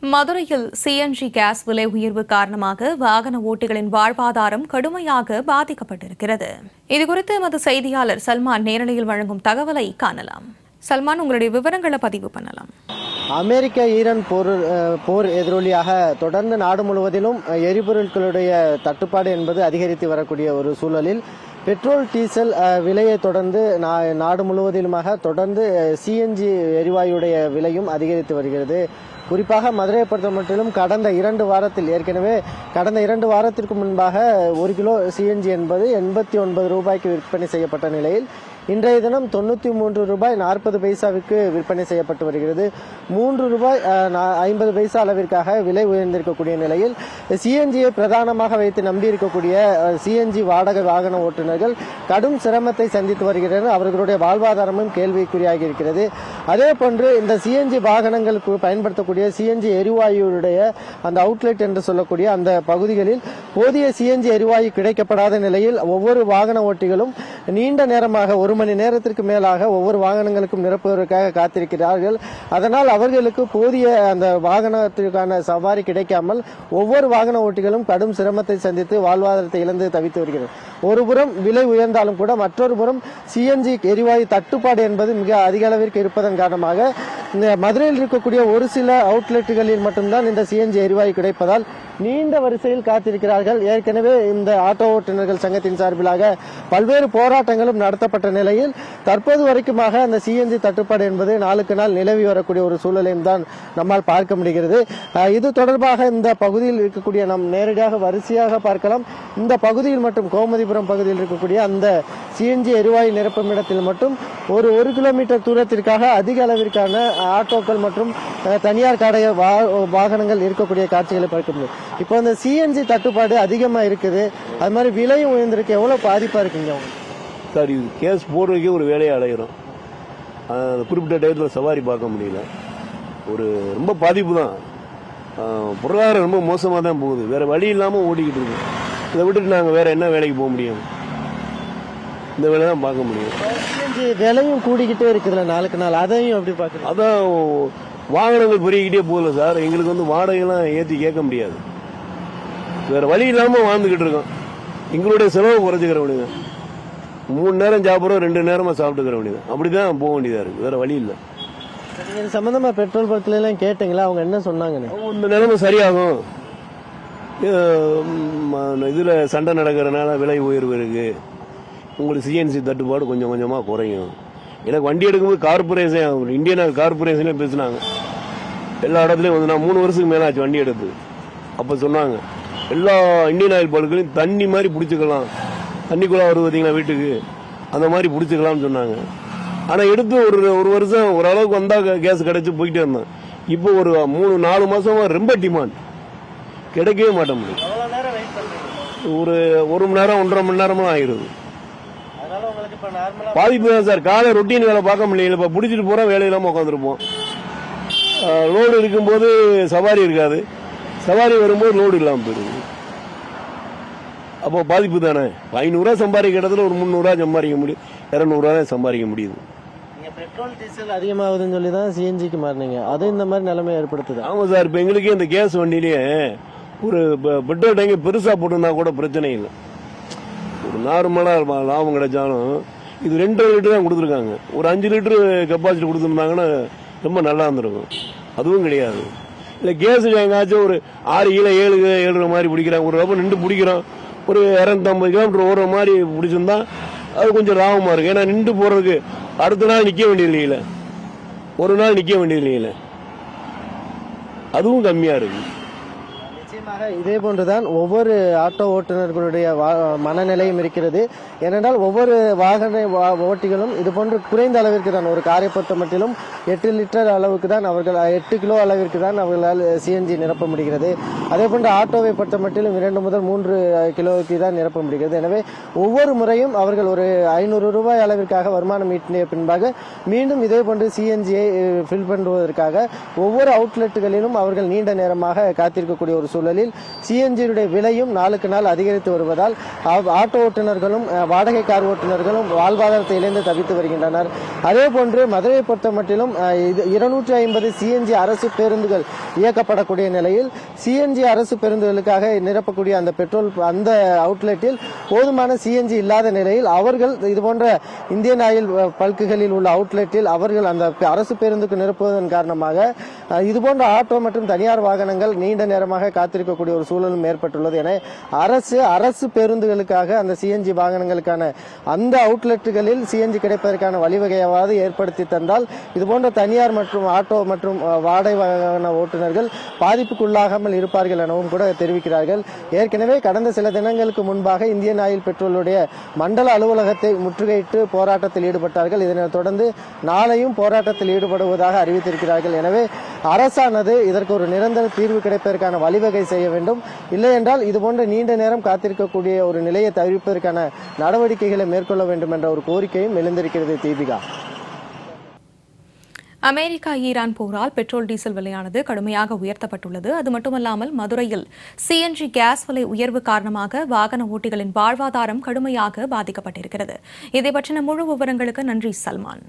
மதுரையில் CNG gas விலை உயர்வு காரணமாக வாகன ஓட்டிகளின் வாழ்வாதாரம் கடுமையாக பாதிக்கப்பட்டிருக்கிறது. இதுகுறித்து எமது செய்தியாளர் சல்மான் நேரலையில் வழங்கும் தகவலை காணலாம். சல்மான், உங்களுடைய விவரங்களை பதிவு பண்ணலாம். அமெரிக்க ஈரான் போர் எதிரொலியாக தொடர்ந்து நாடு முழுவதிலும் எரிபொருட்களுடைய தட்டுப்பாடு என்பது அதிகரித்து வரக்கூடிய ஒரு சூழலில் பெட்ரோல் டீசல் விலையை தொடர்ந்து நாடு முழுவதிலுமாக தொடர்ந்து சிஎன்ஜி எரிவாயுடைய விலையும் அதிகரித்து வருகிறது. குறிப்பாக மதுரையை பொறுத்த மட்டிலும் கடந்த 2 வாரத்தில் ஏற்கனவே கடந்த 2 வாரத்திற்கு முன்பாக 1 கிலோ சிஎன்ஜி என்பது 89 ரூபாய்க்கு விற்பனை செய்யப்பட்ட நிலையில் இன்றைய தினம் 93 ரூபாய் 40 பைசாவிற்கு விற்பனை செய்யப்பட்டு வருகிறது. 3 ரூபாய் 50 பைசா அளவிற்காக விலை உயர்ந்திருக்கக்கூடிய நிலையில் சிஎன்ஜியை பிரதானமாக வைத்து நம்பியிருக்கக்கூடிய சிஎன்ஜி வாடகை வாகன ஓட்டுநர்கள் கடும் சிரமத்தை சந்தித்து வருகின்றனர். அவர்களுடைய வாழ்வாதாரமும் கேள்விக்குறியாகி இருக்கிறது. அதே போன்று இந்த சிஎன்ஜி வாகனங்களுக்கு பயன்படுத்தக்கூடிய சிஎன்ஜி எரிவாயுடைய அந்த அவுட்லெட் என்று சொல்லக்கூடிய அந்த பகுதிகளில் போதிய சிஎன்ஜி எரிவாயு கிடைக்கப்படாத நிலையில் ஒவ்வொரு வாகன ஓட்டிகளும் நீண்ட நேரமாக 1 மணி நேரத்திற்கு மேலாக ஒவ்வொரு வாகனங்களுக்கும் நிரப்புவதற்காக காத்திருக்கிறார்கள். அதனால் அவர்களுக்கு போதிய அந்த வாகனத்திற்கான சவாரி கிடைக்காமல் ஒவ்வொரு வாகன ஓட்டிகளும் கடும் சிரமத்தை சந்தித்து வாழ்வாதாரத்தை இழந்து தவித்து வருகிறது. ஒருபுறம் விலை உயர்ந்தாலும் கூட மற்றொரு புறம் சிஎன்ஜி எரிவாயு தட்டுப்பாடு என்பது மிக அதிக அளவிற்கு இருப்பதன் காரணமாக இந்த மதுரையில் இருக்கக்கூடிய ஒரு சில அவுட்லெட்டுகளில் மட்டும்தான் இந்த சிஎன்ஜி எரிவாயு கிடைப்பதால் நீண்ட வரிசையில் காத்திருக்கிறார்கள். ஏற்கனவே இந்த ஆட்டோ ஓட்டுநர்கள் சங்கத்தின் சார்பிலாக பல்வேறு போராட்டங்களும் நடத்தப்பட்ட நிலையில் தற்போது வரைக்குமாக அந்த சிஎன்ஜி தட்டுப்பாடு என்பது நாளுக்கு நாள் நிலவி வரக்கூடிய ஒரு சூழலையும் தான் நம்மால் பார்க்க முடிகிறது. இது தொடர்பாக இந்த பகுதியில் இருக்கக்கூடிய நாம் நேரடியாக வரிசையாக பார்க்கலாம். இந்த பகுதியில் மட்டும் கோமதிபுரம் பகுதியில் இருக்கக்கூடிய அந்த சிஎன்ஜி எரிவாயு நிரப்பும் இடத்தில் மட்டும் ஒரு 1 கிலோமீட்டர் தூரத்திற்காக அதிக அளவிற்கான ஆட்டோக்கள் மற்றும் தனியார் கடை வாகனங்கள் இருக்கக்கூடிய காட்சிகளை பார்க்க முடியும். இப்போ இந்த சிஎன்ஜி தட்டுப்பாடு அதிகமா இருக்குது, அது மாதிரி விலையும் உயர்ந்திருக்கு. எவ்வளவு பாதிப்பா இருக்குங்க சார்? இது கேஸ் போடுறதுக்கே ஒரு வேலையை அடைகிறோம். குறிப்பிட்ட டயத்தில் சவாரி பார்க்க முடியல. ரொம்ப பாதிப்பு தான். பொருளாதாரம் ரொம்ப மோசமாக தான் போகுது. வேற வழி இல்லாமல் ஓடிக்கிட்டு இருக்கு. இதை விட்டுட்டு நாங்கள் வேற என்ன வேலைக்கு போக முடியும்? இந்த வேலை தான் பார்க்க முடியும். விலையும் கூடிக்கிட்டே இருக்குதுல்ல நாளுக்கு நாள், அதையும் எப்படி பார்க்குறோம்? அதான் வாகனங்கள் பெருகிக்கிட்டே போகல சார். எங்களுக்கு வாடகைலாம் ஏற்றி கேட்க முடியாது. வேற வழி இல்லாமல் வாழ்ந்துகிட்டு இருக்கோம். எங்களுடைய செலவு குறைச்சிக்கிற வேண்டியது. 3 நேரம் சாப்பிட்றோம், 2 நேரமா சாப்பிட்டுக்கிற வேண்டியது. அப்படிதான் போக வேண்டியதா இருக்கு. வேற வழி இல்லை. இது சம்பந்தமா பெட்ரோல் பங்க்ல எல்லாம் கேட்டீங்களா? அவங்க என்ன சொன்னாங்க? இந்த நிலைமை சரியாகும், இதுல சண்டை நடக்கிறதுனால விலை உயர்வு இருக்கு, உங்களுக்கு சிஎன்சி தட்டுப்பாடு கொஞ்சம் கொஞ்சமா குறையும். எனக்கு வண்டி எடுக்கும்போது கார்பரேஷன், இந்தியன் ஆயில் கார்பரேஷனே பேசினாங்க. எல்லா இடத்துலயும் நான் 3 வருஷத்துக்கு மேல ஆச்சு வண்டி எடுத்து. அப்ப சொன்னாங்க எல்லா இந்தியன் ஆயில் பல்களையும் தண்ணி மாதிரி பிடிச்சிக்கலாம், தண்ணிக்குள்ள வருது பார்த்தீங்களா வீட்டுக்கு, அந்த மாதிரி பிடிச்சிக்கலாம்னு சொன்னாங்க. ஆனா எடுத்து ஒரு வருஷம் ஓரளவுக்கு வந்தா கேஸ் கிடைச்சு போயிட்டே இருந்தேன். இப்போ ஒரு 3-4 மாசமா ரொம்ப டிமாண்ட், கிடைக்கவே மாட்டேன். ஒரு மணி நேரம் 1.5 மணி நேரமா ஆயிடுது. பாதிப்பு தான் சார். காலை ரொட்டீன் வேலை பார்க்க முடியல. இப்ப பிடிச்சிட்டு போறோம், வேலை இல்லாம உட்காந்துருப்போம். லோடு இருக்கும்போது சவாரி இருக்காது, சவாரி வரும்போது லோடு இல்லாம போயிடுது. அப்போ பாதிப்பு தானே. 500 ரூபா சம்பாதிக்க இடத்துல ஒரு 300 ரூபா சம்பாதிக்க முடியும், 200 ரூபா தான் சம்பாதிக்க முடியுது. பெட்ரோல் டீசல் அதிகமாகுதுன்னு சொல்லி தான் சிஎன்ஜிக்கு மாறினீங்க. அது இந்த மாதிரி நிலைமை ஏற்படுத்துது. ஆமா சார். இப்ப எங்களுக்கு இந்த கேஸ் வண்டியிலேயே ஒரு பெட்ரோல் டேங்க் பெருசா போட்டுனா கூட பிரச்சனை இல்லை. ஒரு நார்மலா லாபம் கிடைச்சாலும் இது 2.5 லிட்டர் தான் கொடுத்துருக்காங்க. ஒரு 5 லிட்டர் கெப்பாசிட்டி கொடுத்துருந்தாங்கன்னா ரொம்ப நல்லா இருந்திருக்கும். அதுவும் கிடையாது. இல்ல கேஸ் எங்காச்சும் ஒரு 6 கிலோ 7 மாதிரி பிடிக்கிறாங்க. ஒரு ரூபாய் நின்று பிடிக்கிறோம், ஒரு 250 கிலோமீட்டர் ஓடுற மாதிரி பிடிச்சிருந்தா அது கொஞ்சம் லாபமா இருக்கு. ஏன்னா நின்று போறதுக்கு அடுத்த நாள் நிக்க வேண்டியது இல்லையில, ஒரு நாள் நிக்க வேண்டியது இல்லையில, அதுவும் கம்மியா இருக்கு. இதே போன்றுதான் ஒவ்வொரு ஆட்டோ ஓட்டுநர்களுடைய மனநிலையும் இருக்கிறது. ஏனென்றால் ஒவ்வொரு வாகன ஓட்டிகளும் இது போன்று குறைந்த அளவிற்கு தான், ஒரு காரை பொறுத்த மட்டிலும் 8 லிட்டர் அளவுக்கு தான் அவர்கள் 8 கிலோ அளவிற்கு தான் அவர்களால் சிஎன்ஜி நிரப்ப முடிகிறது. அதே போன்று ஆட்டோவை பொறுத்த மட்டிலும் 2 முதல் 3 கிலோவுக்கு தான் நிரப்ப முடிகிறது. எனவே ஒவ்வொரு முறையும் அவர்கள் ஒரு 500 ரூபாய் அளவிற்காக வருமானம் ஈட்டிய பின்பாக மீண்டும் இதே போன்று சிஎன்ஜியை ஃபில் பண்ணுவதற்காக ஒவ்வொரு அவுட்லெட்டுகளிலும் அவர்கள் நீண்ட நேரமாக காத்திருக்கக்கூடிய ஒரு சூழ்நிலை சூழலில் சிஎன்ஜியுடைய விலையும் நாளுக்கு நாள் அதிகரித்து வருவதால் ஆட்டோ ஓட்டுநர்களும் வாடகை கார் ஓட்டுநர்களும் வாழ்வாதாரத்தை இழந்து தவித்து வருகின்றனர். அதே போன்று மதுரையை பொறுத்த மட்டிலும் 250 சிஎன்ஜி அரசு பேருந்துகள் இயக்கப்படக்கூடிய நிலையில் சிஎன்ஜி அரசு பேருந்துகளுக்காக நிரப்பக்கூடிய அந்த பெட்ரோல் அந்த அவுட்லெட்டில் போதுமான சிஎன்ஜி இல்லாத நிலையில் அவர்கள் இதுபோன்ற இந்தியன் ஆயில் பல்குகளில் உள்ள அவுட்லெட்டில் அவர்கள் அந்த அரசு பேருந்துக்கு நிரப்புவதன் காரணமாக இதுபோன்ற ஆட்டோ மற்றும் தனியார் வாகனங்கள் நீண்ட நேரமாக காத்திருக்கக்கூடிய ஒரு சூழலும் ஏற்பட்டுள்ளது. என அரசு பேருந்துகளுக்காக அந்த சிஎன்ஜி வாகனங்களுக்கான அந்த அவுட்லெட்டுகளில் சிஎன்ஜி கிடைப்பதற்கான வழிவகையாவது ஏற்படுத்தி தந்தால் இதுபோன்ற தனியார் மற்றும் ஆட்டோ மற்றும் வாடகை வாகன ஓட்டுநர்கள் பாதிப்புக்குள்ளாகாமல் இருப்பார்கள் எனவும் கூட தெரிவிக்கிறார்கள். ஏற்கனவே கடந்த சில தினங்களுக்கு முன்பாக இந்தியன் ஆயில் பெட்ரோலுடைய மண்டல அலுவலகத்தை முற்றுகையிட்டு போராட்டத்தில் ஈடுபட்டார்கள். இதனைத் தொடர்ந்து நாளையும் போராட்டத்தில் ஈடுபடுவதாக அறிவித்திருக்கிறார்கள். எனவே அரசானது இதற்கு ஒரு நிரந்தர தீர்வு கிடைப்பதற்கான வழிவகை செய்ய வேண்டும். இல்லை என்றால் இதுபோன்ற நீண்ட நேரம் காத்திருக்கக்கூடிய ஒரு நிலையை தவிர்ப்பதற்கான நடவடிக்கைகளை மேற்கொள்ள வேண்டும் என்ற ஒரு கோரிக்கையும் எழுந்திருக்கிறது. தீபிகா, அமெரிக்கா ஈரான் போரால் பெட்ரோல் டீசல் விலையானது கடுமையாக உயர்த்தப்பட்டுள்ளது. அது மட்டுமல்லாமல் மதுரையில் சிஎன்ஜி கேஸ் விலை உயர்வு காரணமாக வாகன ஓட்டிகளின் வாழ்வாதாரம் கடுமையாக பாதிக்கப்பட்டிருக்கிறது. இதை பற்றின முழு விவரங்களுக்கு நன்றி சல்மான்.